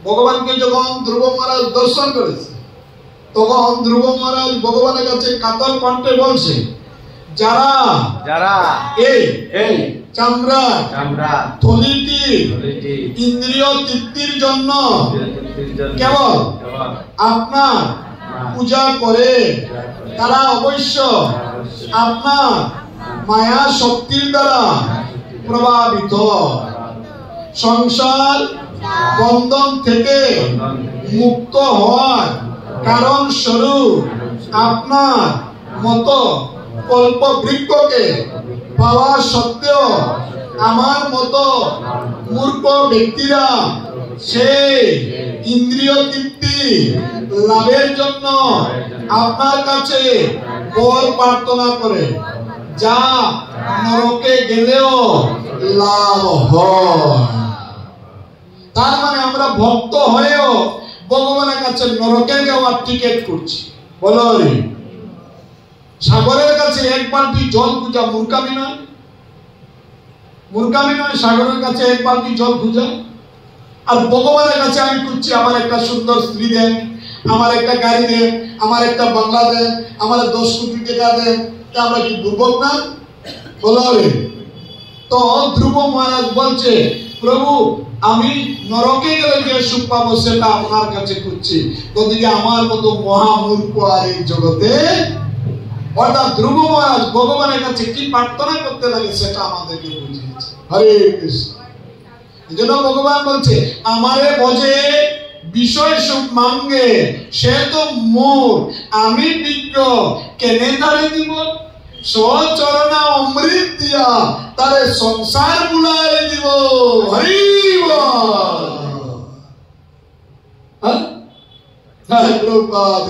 ভগবানকে যখন ধ্রুব মহারাজ দর্শন করেছে তখন ধ্রুব মহারাজ ভগবানের কাছে কাতর কণ্ঠে বলছে, যারা যারা এই চামড়া থলিটি ইন্দ্রিয় তৃপ্তির জন্য কেবল আপনার পূজা করে তারা অবশ্য আপনার মায়া শক্তির দ্বারা প্রভাবিত সংসার বন্ধন থেকে মুক্ত হওয়ার কারণ স্বরূপ আপনার মতো কল্প বৃক্ষকে পাওয়া সত্ত্বেও আমার মতো মূর্খ ব্যক্তিরা সেই ইন্দ্রিয় তৃপ্তি লাভের জন্য আপনার কাছে বর প্রার্থনা করে, যা নরকে গেলেও লাভ হয়। তার মানে আমরা ভক্ত হয়েও ভগবানের কাছে নরকে যাওয়ার টিকিট করছি। বলো রে, সাগরের কাছে এক বালতি জল খুঁজা মূর্খামি নয়? মূর্খামি নয় সাগরের কাছে এক বালতি জল খুঁজা? আর ভগবানের কাছে আমি খুঁজছি আমার একটা সুন্দর স্ত্রী দেন, আমার একটা গাড়ি দেন, আমার একটা বাংলা দেন, আমার 10 কোটি টাকা দেন। আমরা কি দুর্বল না? বলো রে। তো ধ্রুব মহারাজ বলছে, প্রভু আমি নরকে গেলে যে সুখ পাবো সেটা আপনার কাছে খুঁজছি, ওদিকে আমার মতো মহামূর্খ আর এই জগতে। অর্থাৎ ধ্রুব মহারাজ ভগবানের কাছে কি প্রার্থনা করতে লাগে সেটা আমাদেরকে বুঝিয়েছে। হরে কৃষ্ণ। এই জন্য ভগবান বলছে, আমারে ভজে বিষয় সুখ মাঙ্গে সে তো মোর, আমি বিজ্ঞ কেনে তারে দিব, সচরণা অমৃত দিয়া তারে সংসার বুলায় দিব। হরি বল। হ্যাঁ, প্রভুপাদ।